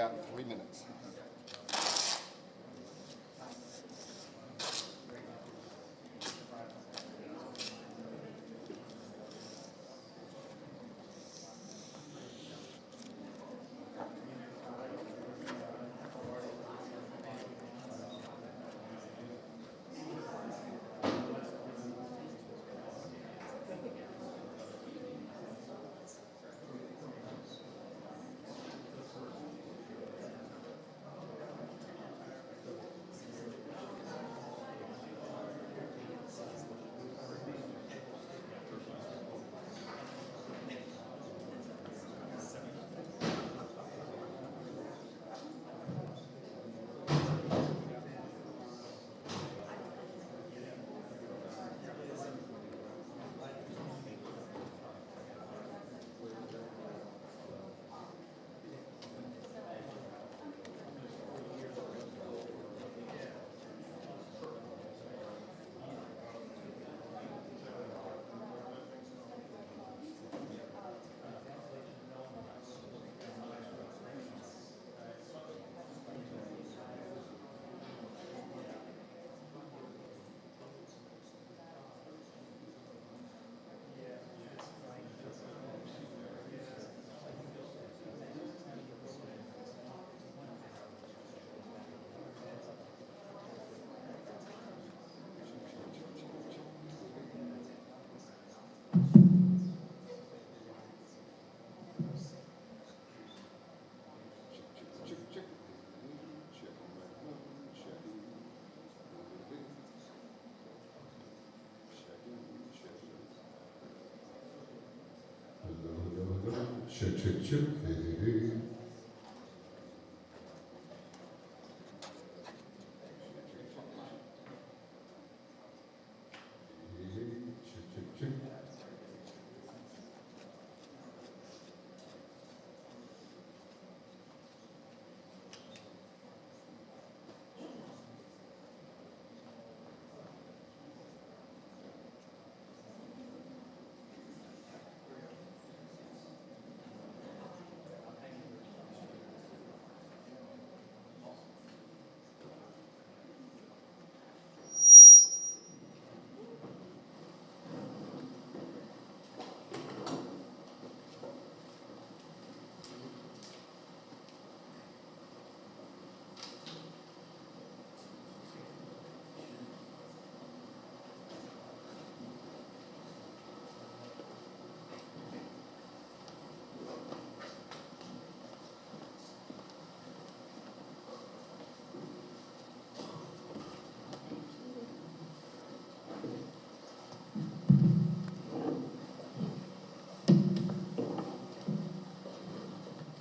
about 3 minutes. Check, check, check. Hey. Check, check, check.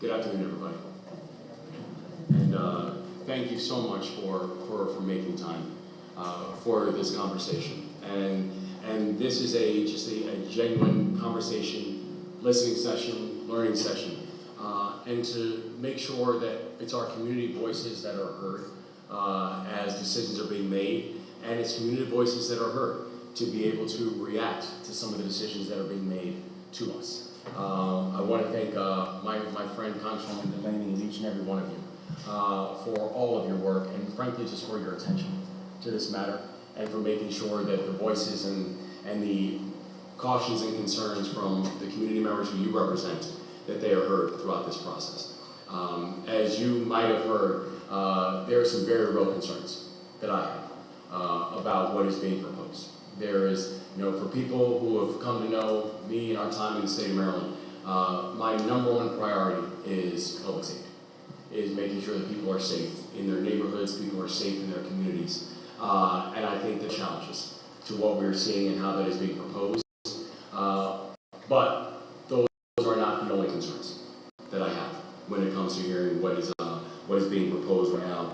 Good afternoon, everybody. And thank you so much for making time for this conversation. And this is just a genuine conversation, listening session, learning session, and to make sure that it's our community voices that are heard as decisions are being made, and it's community voices that are heard to be able to react to some of the decisions that are being made to us. I want to thank my friend Congresswoman Delaney and each and every one of you for all of your work, and frankly just for your attention to this matter, and for making sure that the voices and the cautions and concerns from the community members who you represent, that they are heard throughout this process. As you might have heard, there are some very real concerns that I have about what is being proposed. There is, for people who have come to know me and our time in the state of Maryland, my number one priority is public safety, is making sure that people are safe in their neighborhoods, people are safe in their communities. And I think the challenges to what we're seeing and how that is being proposed. But those are not the only concerns that I have when it comes to hearing what is being proposed right now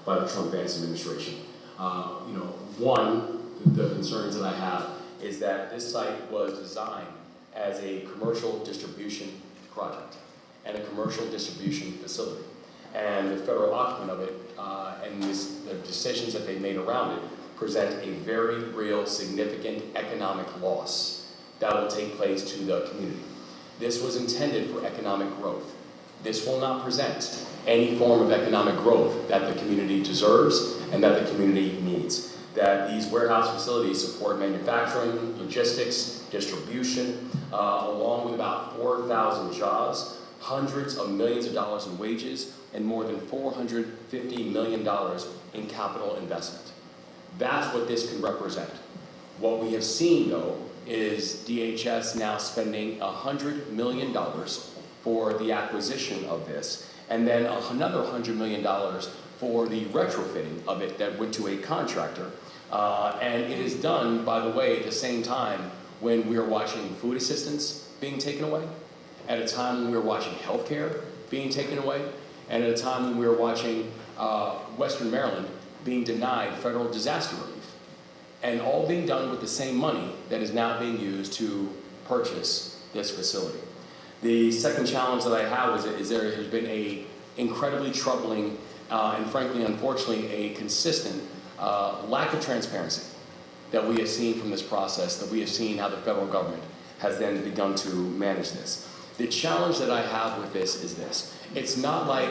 by the Trump-Vance administration. One, the concerns that I have is that this site was designed as a commercial distribution project and a commercial distribution facility. And the federal occupant of it and the decisions that they made around it present a very real, significant economic loss that will take place to the community. This was intended for economic growth. This will not present any form of economic growth that the community deserves and that the community needs. That these warehouse facilities support manufacturing, logistics, distribution, along with about 4,000 jobs, hundreds of millions of dollars in wages, and more than $450 million in capital investment. That's what this can represent. What we have seen, though, is DHS now spending $100 million for the acquisition of this, and then another $100 million for the retrofitting of it that went to a contractor. And it is done, by the way, at the same time when we are watching food assistance being taken away, at a time when we are watching healthcare being taken away, and at a time when we are watching Western Maryland being denied federal disaster relief. And all being done with the same money that is now being used to purchase this facility. The second challenge that I have is there has been a incredibly troubling and frankly, unfortunately, a consistent lack of transparency that we have seen from this process, that we have seen how the federal government has then begun to manage this. The challenge that I have with this is this. It's not like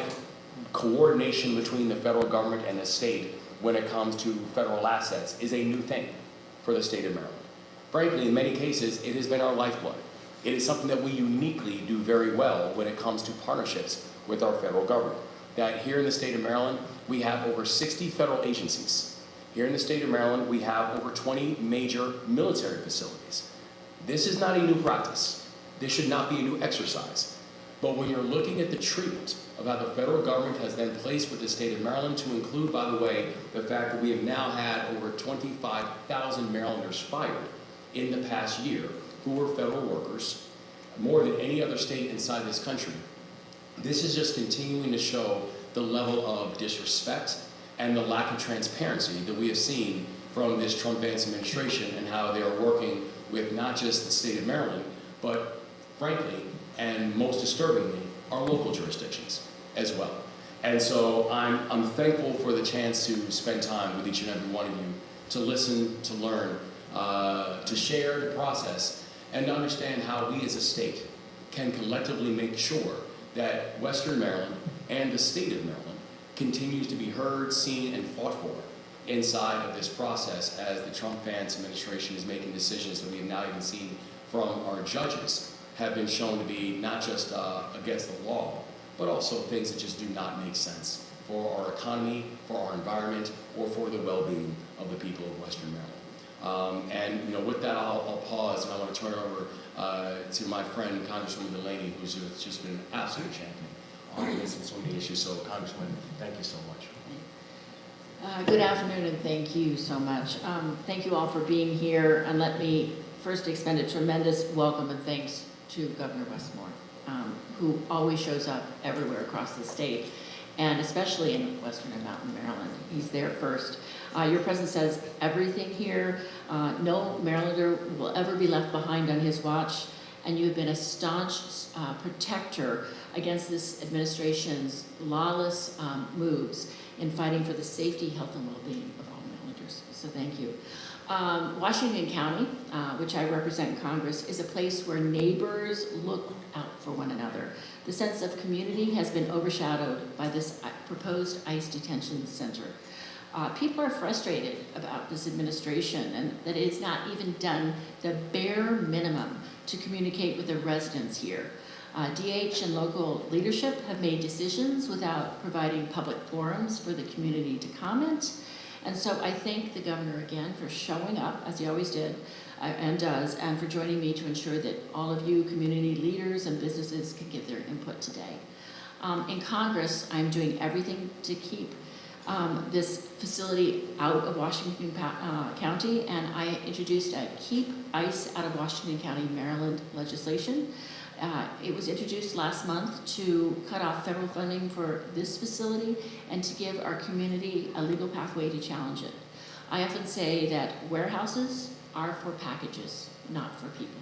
coordination between the federal government and the state when it comes to federal assets is a new thing for the state of Maryland. Frankly, in many cases, it has been our lifeblood. It is something that we uniquely do very well when it comes to partnerships with our federal government. That here in the state of Maryland, we have over 60 federal agencies. Here in the state of Maryland, we have over 20 major military facilities. This is not a new practice. This should not be a new exercise. But when you're looking at the treatment of how the federal government has then placed with the state of Maryland, to include, by the way, the fact that we have now had over 25,000 Marylanders fired in the past year who were federal workers, more than any other state inside this country. This is just continuing to show the level of disrespect and the lack of transparency that we have seen from this Trump-Vance administration and how they are working with not just the state of Maryland, but frankly, and most disturbingly, our local jurisdictions as well. And so I'm thankful for the chance to spend time with each and every one of you, to listen, to learn, to share the process, and to understand how we as a state can collectively make sure that Western Maryland and the state of Maryland continues to be heard, seen, and fought for inside of this process as the Trump-Vance administration is making decisions that we have now even seen from our judges have been shown to be not just against the law, but also things that just do not make sense for our economy, for our environment, or for the well-being of the people of Western Maryland. And with that, I'll pause, and I want to turn it over to my friend, Congresswoman Delaney, who's just been an absolute champion on this and so many issues. So, Congresswoman, thank you so much. Good afternoon, and thank you so much. Thank you all for being here, and let me first extend a tremendous welcome and thanks to Governor Westmore, who always shows up everywhere across the state, and especially in Western and Mountain Maryland. He's there first. Your presence says everything here. No Marylander will ever be left behind on his watch, and you've been a staunch protector against this administration's lawless moves in fighting for the safety, health, and well-being of all Marylanders. So thank you. Washington County, which I represent in Congress, is a place where neighbors look out for one another. The sense of community has been overshadowed by this proposed ICE detention center. People are frustrated about this administration and that it's not even done the bare minimum to communicate with the residents here. DH and local leadership have made decisions without providing public forums for the community to comment. And so I thank the governor again for showing up, as he always did and does, and for joining me to ensure that all of you community leaders and businesses can give their input today. In Congress, I'm doing everything to keep this facility out of Washington County, and I introduced a Keep ICE Out of Washington County, Maryland legislation. It was introduced last month to cut off federal funding for this facility and to give our community a legal pathway to challenge it. I often say that warehouses are for packages, not for people.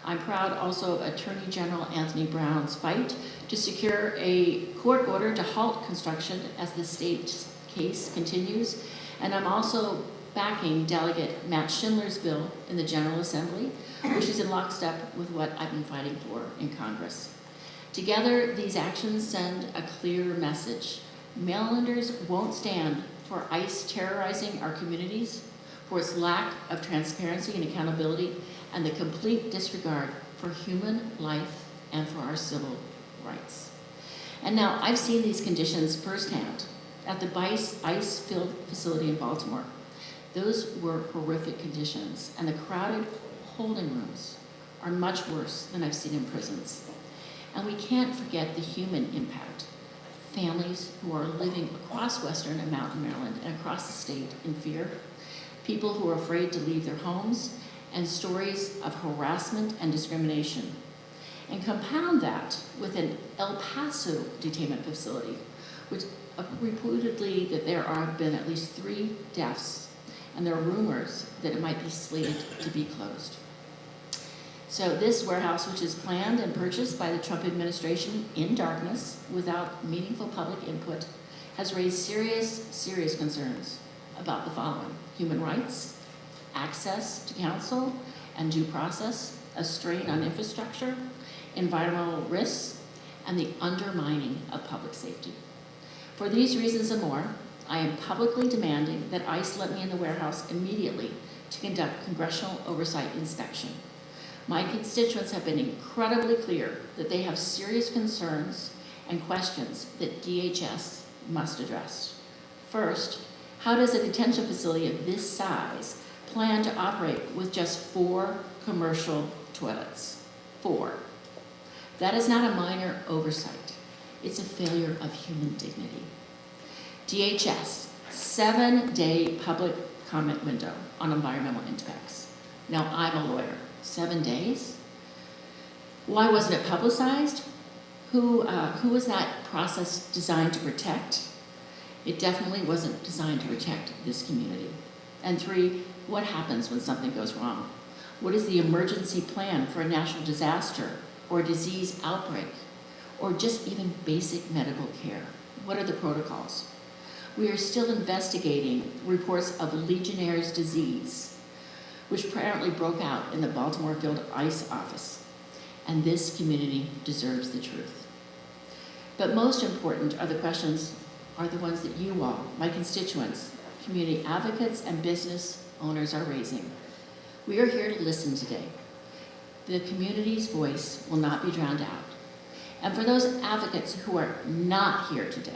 I'm proud also of Attorney General Anthony Brown's fight to secure a court order to halt construction as the state case continues. And I'm also backing Delegate Matt Schindler's bill in the General Assembly, which is in lockstep with what I've been fighting for in Congress. Together, these actions send a clear message. Marylanders won't stand for ICE terrorizing our communities, for its lack of transparency and accountability, and the complete disregard for human life and for our civil rights. And now, I've seen these conditions firsthand at the ICE field facility in Baltimore. Those were horrific conditions, and the crowded holding rooms are much worse than I've seen in prisons. And we can't forget the human impact. Families who are living across Western and Mountain Maryland and across the state in fear, people who are afraid to leave their homes, and stories of harassment and discrimination. And compound that with an El Paso detainment facility, which reportedly that there have been at least 3 deaths, and there are rumors that it might be slated to be closed. So this warehouse, which is planned and purchased by the Trump administration in darkness without meaningful public input, has raised serious concerns about the following: human rights, access to counsel and due process, a strain on infrastructure, environmental risks, and the undermining of public safety. For these reasons and more, I am publicly demanding that ICE let me in the warehouse immediately to conduct congressional oversight inspection. My constituents have been incredibly clear that they have serious concerns and questions that DHS must address. First, how does a detention facility of this size plan to operate with just 4 commercial toilets? 4. That is not a minor oversight. It's a failure of human dignity. DHS, 7-day public comment window on environmental impacts. Now, I'm a lawyer. 7 days? Why wasn't it publicized? Who was that process designed to protect? It definitely wasn't designed to protect this community. And 3, what happens when something goes wrong? What is the emergency plan for a national disaster or disease outbreak or just even basic medical care? What are the protocols? We are still investigating reports of Legionnaire's disease, which apparently broke out in the Baltimore Field ICE office. And this community deserves the truth. But most important are the questions, are the ones that you all, my constituents, community advocates, and business owners are raising. We are here to listen today. The community's voice will not be drowned out. And for those advocates who are not here today,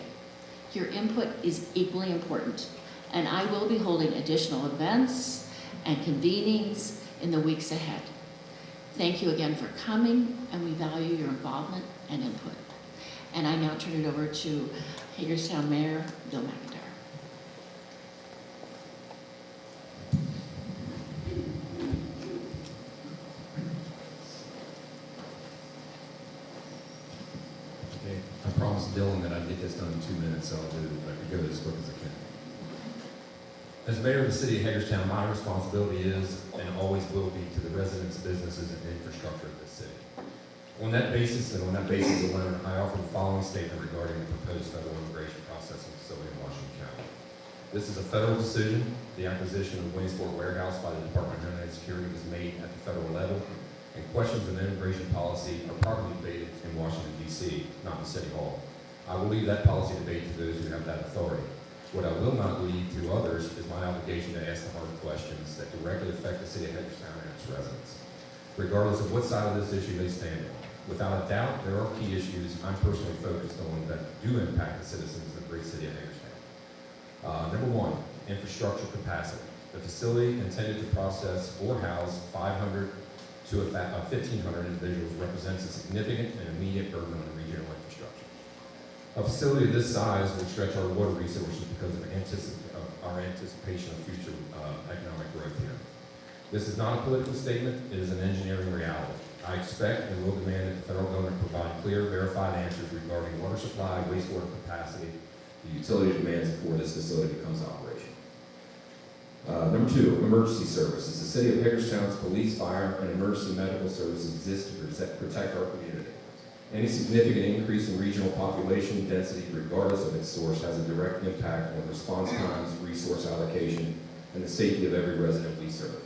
your input is equally important. And I will be holding additional events and convenings in the weeks ahead. Thank you again for coming, and we value your involvement and input. And I now turn it over to Hagerstown Mayor Bill McIntyre. Okay. I promised Dylan that I'd get this done in 2 minutes, so I'll do it. I could go as quick as I can. As mayor of the city of Hagerstown, my responsibility is and always will be to the residents, businesses, and infrastructure of this city. On that basis alone, I offer the following statement regarding the proposed federal immigration processing facility in Washington County. This is a federal decision. The acquisition of Williamsport Warehouse by the Department of Homeland Security was made at the federal level, and questions of immigration policy are properly debated in Washington, D.C., not in City Hall. I will leave that policy debate to those who have that authority. What I will not leave to others is my obligation to ask the hard questions that directly affect the city of Hagerstown and its residents, regardless of what side of this issue they stand on. Without a doubt, there are key issues I'm personally focused on that do impact the citizens of the great city of Hagerstown. Number 1, infrastructure capacity. The facility intended to process or house 500 to 1,500 individuals represents a significant and immediate burden on the regional infrastructure. A facility of this size will stretch our water resources because of our anticipation of future economic growth here. This is not a political statement, it is an engineering reality. I expect and will demand that the federal government provide clear, verified answers regarding water supply, wastewater capacity, the utility demands before this facility becomes operational. Number 2, emergency services. The city of Hagerstown's police, fire, and emergency medical services exist to protect our community. Any significant increase in regional population density, regardless of its source, has a direct impact on response times, resource allocation, and the safety of every resident we serve.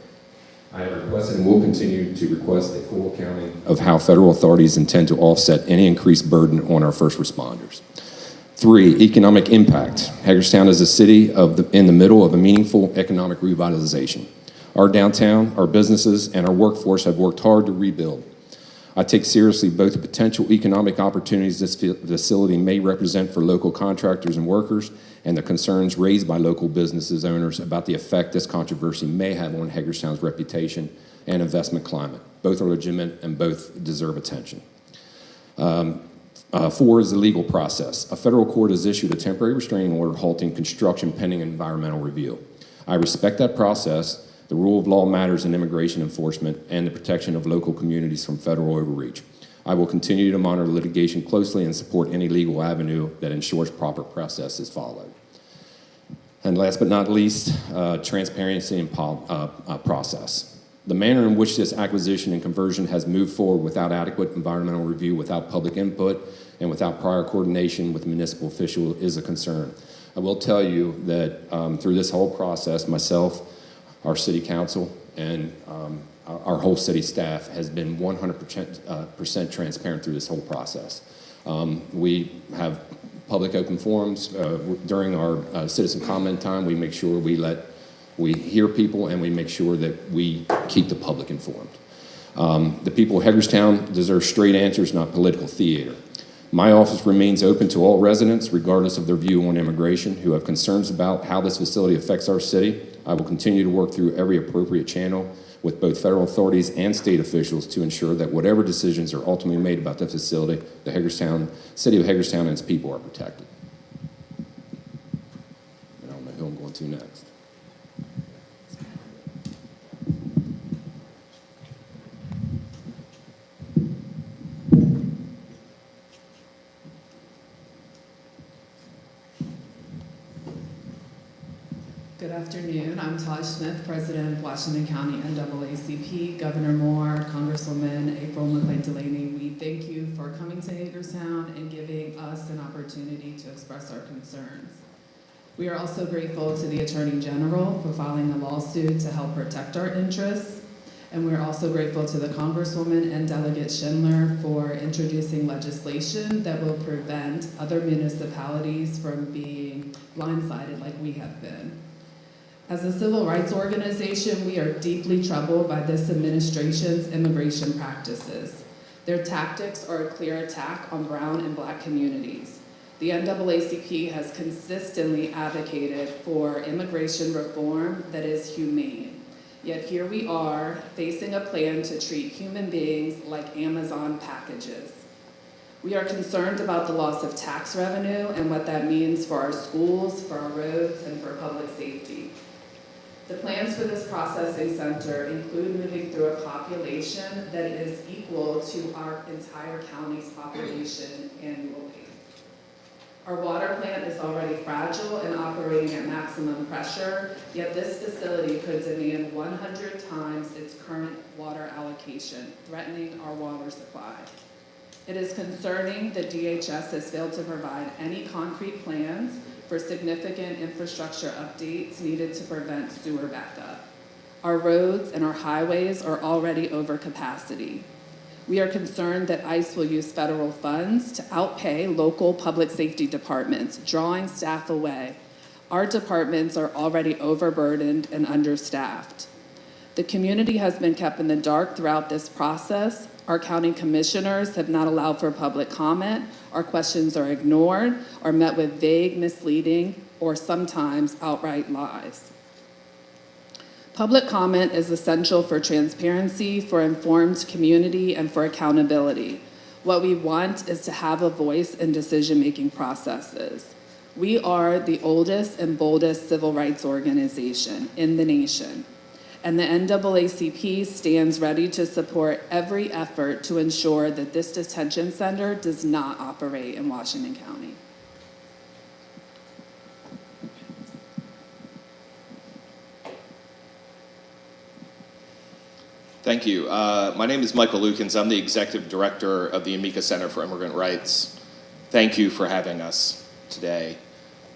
I have requested and will continue to request a full accounting of how federal authorities intend to offset any increased burden on our first responders. 3, economic impact. Hagerstown is a city in the middle of a meaningful economic revitalization. Our downtown, our businesses, and our workforce have worked hard to rebuild. I take seriously both the potential economic opportunities this facility may represent for local contractors and workers and the concerns raised by local businesses owners about the effect this controversy may have on Hagerstown's reputation and investment climate. Both are legitimate and both deserve attention. 4 is the legal process. A federal court has issued a temporary restraining order halting construction pending environmental review. I respect that process. The rule of law matters in immigration enforcement and the protection of local communities from federal overreach. I will continue to monitor litigation closely and support any legal avenue that ensures proper process is followed. And last but not least, transparency and process. The manner in which this acquisition and conversion has moved forward without adequate environmental review, without public input, and without prior coordination with municipal officials is a concern. I will tell you that through this whole process, myself, our city council, and our whole city staff has been 100% transparent through this whole process. We have public open forums during our citizen comment time. We make sure we hear people and we make sure that we keep the public informed. The people of Hagerstown deserve straight answers, not political theater. My office remains open to all residents, regardless of their view on immigration, who have concerns about how this facility affects our city. I will continue to work through every appropriate channel with both federal authorities and state officials to ensure that whatever decisions are ultimately made about the facility, the city of Hagerstown and its people are protected. And I don't know who I'm going to next. Good afternoon. I'm Taj Smith, President of Washington County NAACP. Governor Moore, Congresswoman April McClain Delaney, we thank you for coming to Hagerstown and giving us an opportunity to express our concerns. We are also grateful to the Attorney General for filing a lawsuit to help protect our interests. And we're also grateful to the Congresswoman and Delegate Schindler for introducing legislation that will prevent other municipalities from being blindsided like we have been. As a civil rights organization, we are deeply troubled by this administration's immigration practices. Their tactics are a clear attack on brown and black communities. The NAACP has consistently advocated for immigration reform that is humane. Yet here we are, facing a plan to treat human beings like Amazon packages. We are concerned about the loss of tax revenue and what that means for our schools, for our roads, and for public safety. The plans for this processing center include moving through a population that is equal to our entire county's population annually. Our water plant is already fragile and operating at maximum pressure, yet this facility could demand 100 times its current water allocation, threatening our water supply. It is concerning that DHS has failed to provide any concrete plans for significant infrastructure updates needed to prevent sewer backup. Our roads and our highways are already over capacity. We are concerned that ICE will use federal funds to outpay local public safety departments, drawing staff away. Our departments are already overburdened and understaffed. The community has been kept in the dark throughout this process. Our county commissioners have not allowed for public comment. Our questions are ignored or met with vague, misleading, or sometimes outright lies. Public comment is essential for transparency, for informed community, and for accountability. What we want is to have a voice in decision-making processes. We are the oldest and boldest civil rights organization in the nation. And the NAACP stands ready to support every effort to ensure that this detention center does not operate in Washington County. Thank you. My name is Michael Lukens. I'm the Executive Director of the Amica Center for Immigrant Rights. Thank you for having us today.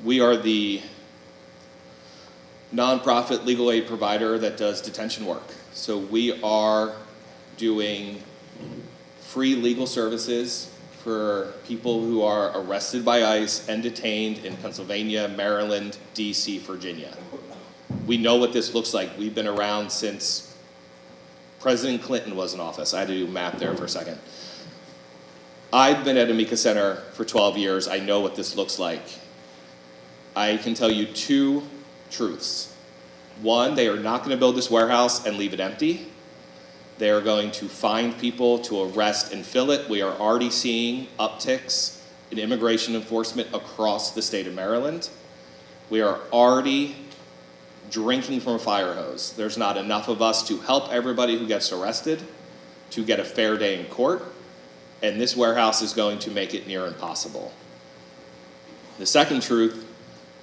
We are the nonprofit legal aid provider that does detention work. So we are doing free legal services for people who are arrested by ICE and detained in Pennsylvania, Maryland, DC, Virginia. We know what this looks like. We've been around since President Clinton was in office. I had to do math there for a second. I've been at Amica Center for 12 years. I know what this looks like. I can tell you two truths. One, they are not going to build this warehouse and leave it empty. They are going to find people to arrest and fill it. We are already seeing upticks in immigration enforcement across the state of Maryland. We are already drinking from a fire hose. There's not enough of us to help everybody who gets arrested to get a fair day in court, and this warehouse is going to make it near impossible. The second truth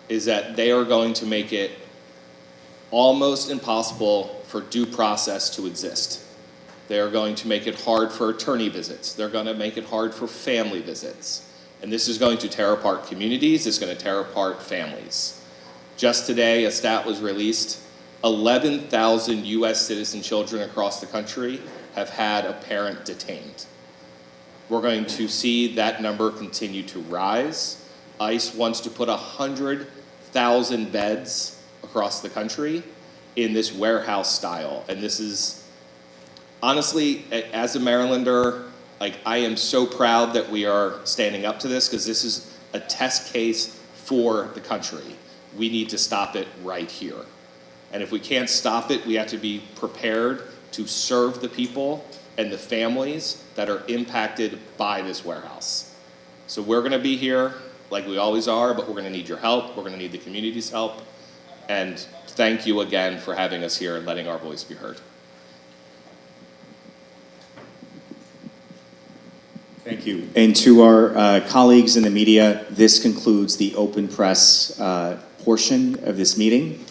is that they are going to make it almost impossible for due process to exist. They are going to make it hard for attorney visits. They're going to make it hard for family visits. And this is going to tear apart communities. It's going to tear apart families. Just today, a stat was released. 11,000 U.S. citizen children across the country have had a parent detained. We're going to see that number continue to rise. ICE wants to put 100,000 beds across the country in this warehouse style. And this is, honestly, as a Marylander, I am so proud that we are standing up to this, because this is a test case for the country. We need to stop it right here. And if we can't stop it, we have to be prepared to serve the people and the families that are impacted by this warehouse. So we're going to be here like we always are, but we're going to need your help. We're going to need the community's help. And thank you again for having us here and letting our voice be heard. Thank you. And to our colleagues in the media, this concludes the open press portion of this meeting.